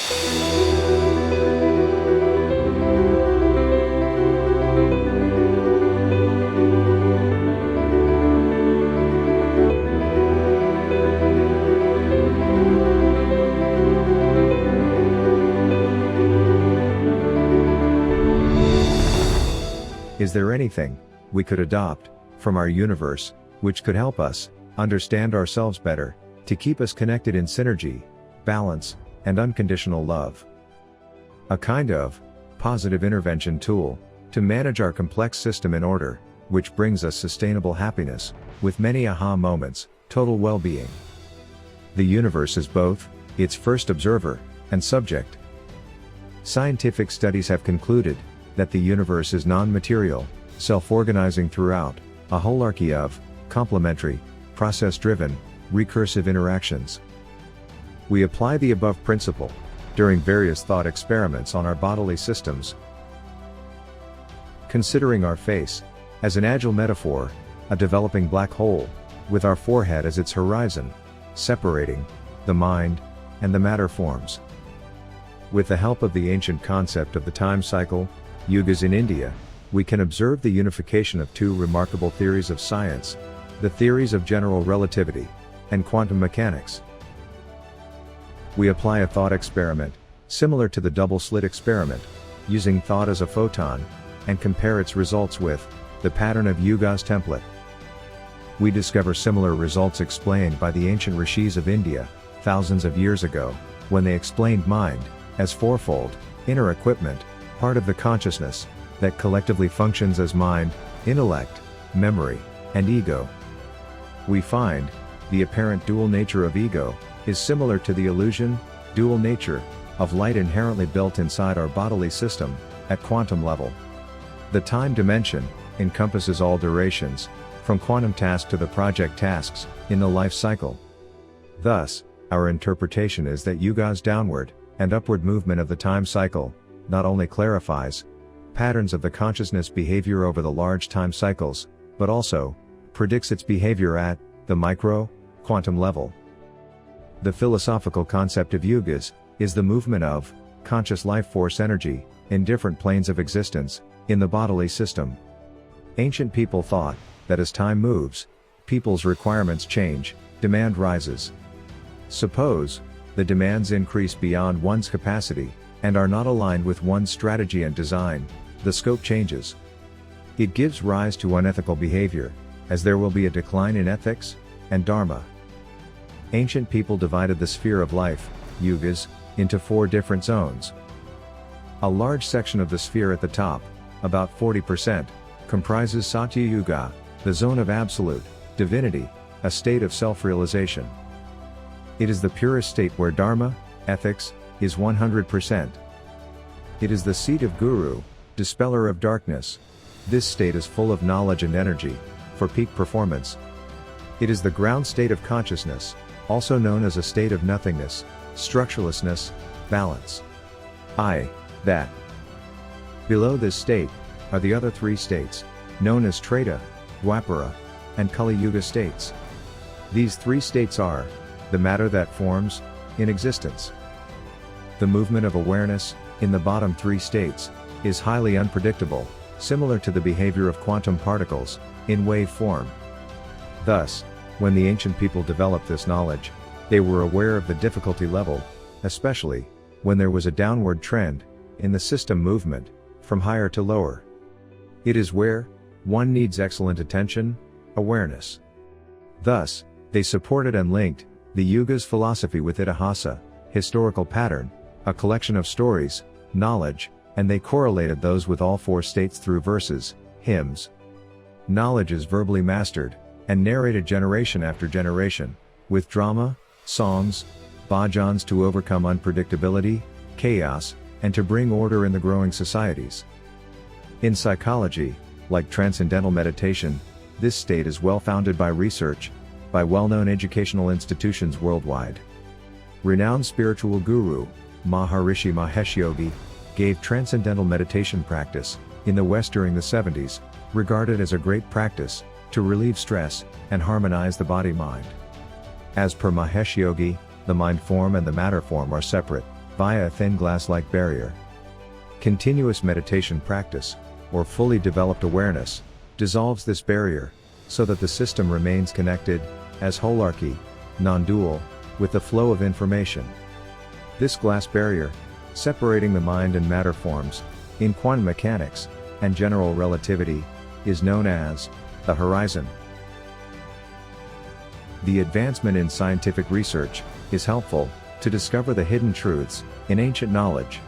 Is there anything we could adopt from our universe which could help us understand ourselves better, to keep us connected in synergy, balance, and unconditional love? A kind of positive intervention tool to manage our complex system in order, which brings us sustainable happiness, with many aha moments, total well-being. The universe is both its first observer and subject. Scientific studies have concluded that the universe is non-material, self-organizing throughout a holarchy of complementary, process-driven, recursive interactions. We apply the above principle during various thought experiments on our bodily systems. Considering our face as an agile metaphor, a developing black hole, with our forehead as its horizon, separating the mind and the matter forms. With the help of the ancient concept of the time cycle, Yugas in India, we can observe the unification of two remarkable theories of science, the theories of general relativity and quantum mechanics. We apply a thought experiment, similar to the double-slit experiment, using thought as a photon, and compare its results with the pattern of Yugas template. We discover similar results explained by the ancient rishis of India, thousands of years ago, when they explained mind as fourfold, inner equipment, part of the consciousness, that collectively functions as mind, intellect, memory, and ego. We find the apparent dual nature of ego is similar to the illusion, dual nature, of light inherently built inside our bodily system, at quantum level. The time dimension encompasses all durations, from quantum task to the project tasks, in the life cycle. Thus, our interpretation is that Yugas' downward and upward movement of the time cycle not only clarifies patterns of the consciousness behavior over the large time cycles, but also predicts its behavior at the micro, quantum level. The philosophical concept of Yugas is the movement of conscious life force energy in different planes of existence in the bodily system. Ancient people thought that as time moves, people's requirements change, demand rises. Suppose the demands increase beyond one's capacity and are not aligned with one's strategy and design, the scope changes. It gives rise to unethical behavior, as there will be a decline in ethics and dharma. Ancient people divided the sphere of life, Yugas, into 4 different zones. A large section of the sphere at the top, about 40%, comprises Satya Yuga, the zone of absolute divinity, a state of self-realization. It is the purest state where dharma, ethics, is 100%. It is the seat of Guru, dispeller of darkness. This state is full of knowledge and energy, for peak performance. It is the ground state of consciousness, also known as a state of nothingness, structurelessness, balance. That. Below this state, are the other 3 states, known as Treta, Dwapara, and Kali Yuga states. These 3 states are the matter that forms in existence. The movement of awareness in the bottom 3 states is highly unpredictable, similar to the behavior of quantum particles in wave form. Thus, when the ancient people developed this knowledge, they were aware of the difficulty level, especially when there was a downward trend in the system movement from higher to lower. It is where one needs excellent attention, awareness. Thus, they supported and linked the Yugas philosophy with Itihasa, historical pattern, a collection of stories, knowledge, and they correlated those with all 4 states through verses, hymns. Knowledge is verbally mastered and narrated generation after generation, with drama, songs, bhajans to overcome unpredictability, chaos, and to bring order in the growing societies. In psychology, like transcendental meditation, this state is well founded by research, by well-known educational institutions worldwide. Renowned spiritual guru, Maharishi Mahesh Yogi, gave transcendental meditation practice in the West during the 70s, regarded as a great practice to relieve stress and harmonize the body-mind. As per Mahesh Yogi, the mind form and the matter form are separate, via a thin glass-like barrier. Continuous meditation practice, or fully developed awareness, dissolves this barrier, so that the system remains connected, as holarchy, non-dual, with the flow of information. This glass barrier, separating the mind and matter forms, in quantum mechanics, and general relativity, is known as the horizon. The advancement in scientific research is helpful to discover the hidden truths in ancient knowledge.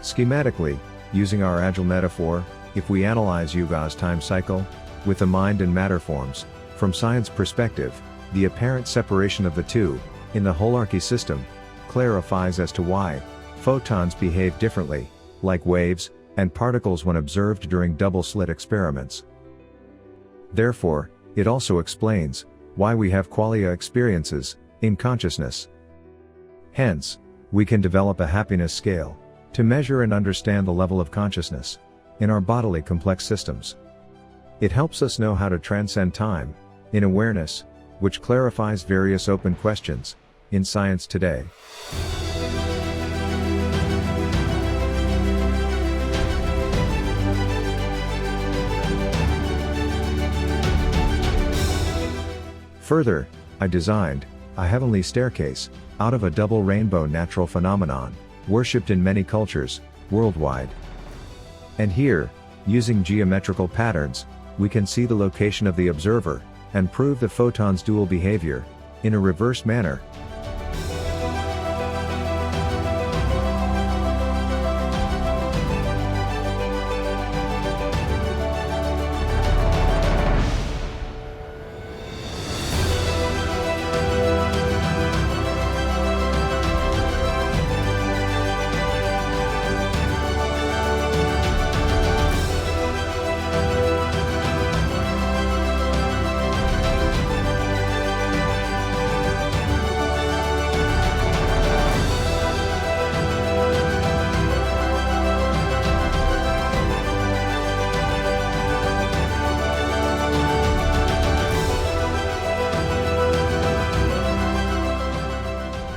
Schematically, using our Agile metaphor, if we analyze Yugas' time cycle, with the mind and matter forms, from science perspective, the apparent separation of the two, in the holarchy system, clarifies as to why photons behave differently, like waves and particles when observed during double-slit experiments. Therefore, it also explains why we have qualia experiences in consciousness. Hence, we can develop a happiness scale to measure and understand the level of consciousness in our bodily complex systems. It helps us know how to transcend time in awareness, which clarifies various open questions in science today. Further, I designed a heavenly staircase out of a double rainbow natural phenomenon, worshipped in many cultures worldwide. And here, using geometrical patterns, we can see the location of the observer and prove the photon's dual behavior in a reverse manner.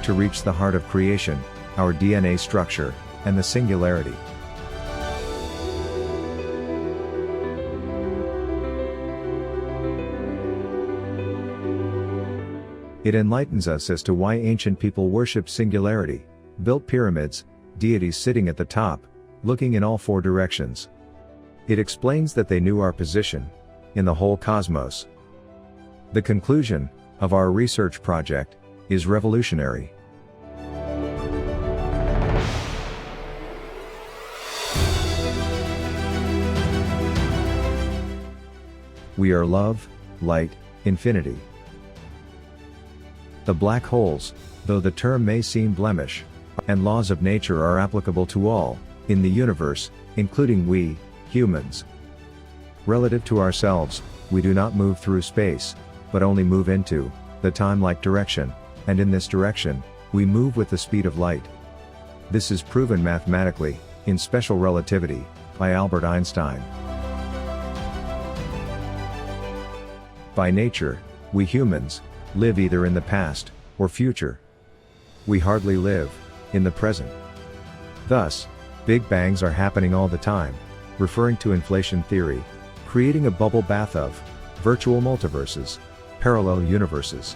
To reach the heart of creation, our DNA structure, and the singularity. It enlightens us as to why ancient people worshipped singularity, built pyramids, deities sitting at the top, looking in all four directions. It explains that they knew our position in the whole cosmos. The conclusion of our research project is revolutionary. We are love, light, infinity. The black holes, though the term may seem blemish, and laws of nature are applicable to all in the universe, including we, humans. Relative to ourselves, we do not move through space, but only move into the time-like direction, and in this direction, we move with the speed of light. This is proven mathematically in special relativity by Albert Einstein. By nature, we humans live either in the past or future. We hardly live in the present. Thus, Big Bangs are happening all the time, referring to inflation theory, creating a bubble bath of virtual multiverses, parallel universes.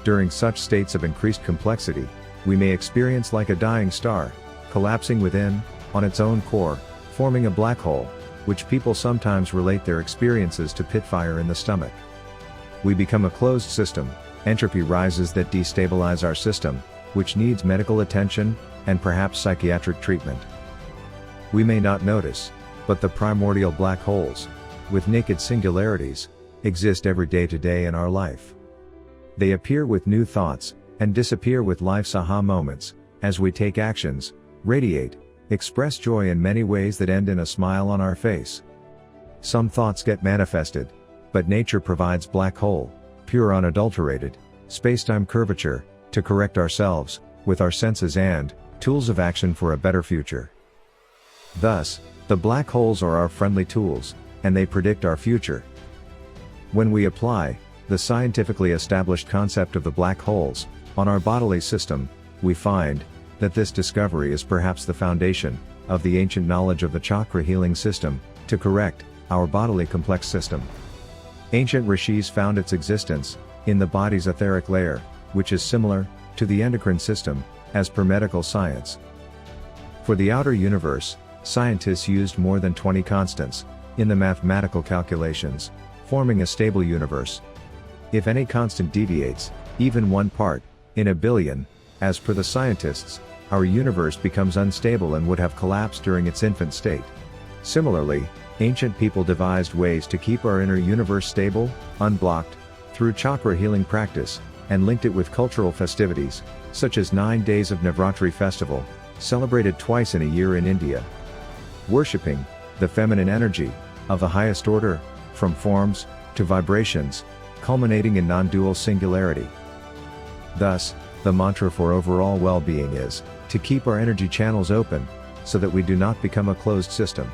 During such states of increased complexity, we may experience like a dying star, collapsing within, on its own core, forming a black hole, which people sometimes relate their experiences to pit fire in the stomach. We become a closed system, entropy rises that destabilize our system, which needs medical attention, and perhaps psychiatric treatment. We may not notice, but the primordial black holes, with naked singularities, exist every day to day in our life. They appear with new thoughts, and disappear with life's aha moments, as we take actions, radiate, express joy in many ways that end in a smile on our face. Some thoughts get manifested, but nature provides black hole, pure unadulterated, space-time curvature, to correct ourselves, with our senses and tools of action for a better future. Thus, the black holes are our friendly tools, and they predict our future. When we apply the scientifically established concept of the black holes on our bodily system, we find that this discovery is perhaps the foundation of the ancient knowledge of the chakra healing system to correct our bodily complex system. Ancient rishis found its existence in the body's etheric layer, which is similar to the endocrine system, as per medical science. For the outer universe, scientists used more than 20 constants in the mathematical calculations, forming a stable universe. If any constant deviates, even 1 part in a billion, as per the scientists, our universe becomes unstable and would have collapsed during its infant state. Similarly, ancient people devised ways to keep our inner universe stable, unblocked, through chakra healing practice, and linked it with cultural festivities, such as 9 days of Navratri festival, celebrated twice in a year in India. Worshipping the feminine energy of the highest order, from forms to vibrations, culminating in non-dual singularity. Thus, the mantra for overall well-being is to keep our energy channels open, so that we do not become a closed system.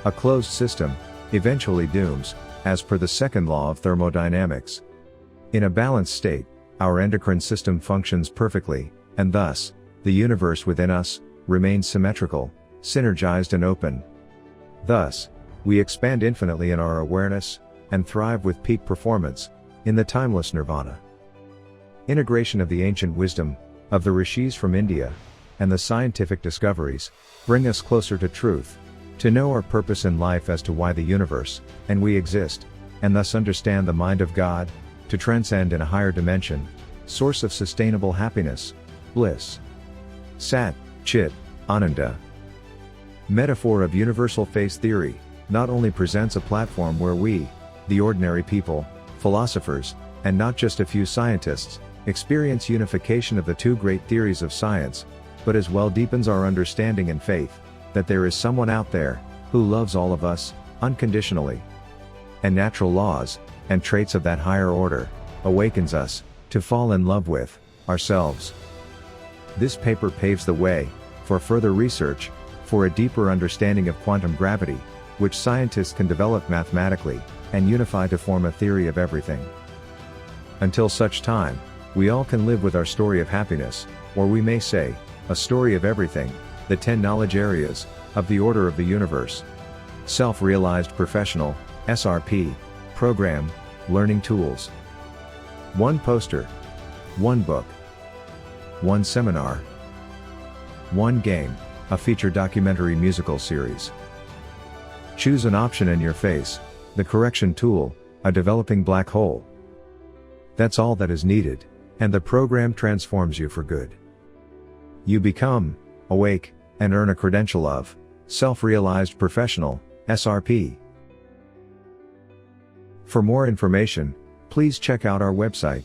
A closed system eventually dooms, as per the second law of thermodynamics. In a balanced state, our endocrine system functions perfectly, and thus, the universe within us remains symmetrical, synergized and open. Thus, we expand infinitely in our awareness, and thrive with peak performance in the timeless nirvana. Integration of the ancient wisdom of the rishis from India and the scientific discoveries bring us closer to truth, to know our purpose in life as to why the universe and we exist, and thus understand the mind of God, to transcend in a higher dimension, source of sustainable happiness, bliss. Sat, Chit, Ananda. Metaphor of universal face theory not only presents a platform where we, the ordinary people, philosophers, and not just a few scientists, experience unification of the two great theories of science, but as well deepens our understanding and faith that there is someone out there who loves all of us unconditionally. And natural laws and traits of that higher order awakens us to fall in love with ourselves. This paper paves the way for further research for a deeper understanding of quantum gravity, which scientists can develop mathematically and unify to form a theory of everything. Until such time, we all can live with our story of happiness, or we may say, a story of everything, the 10 knowledge areas of the order of the universe. Self-Realized Professional, SRP, Program, Learning Tools. 1 poster. 1 book. 1 seminar. 1 game, a feature documentary musical series. Choose an option in your face, the correction tool, a developing black hole. That's all that is needed, and the program transforms you for good. You become awake and earn a credential of Self-Realized Professional, SRP. For more information, please check out our website.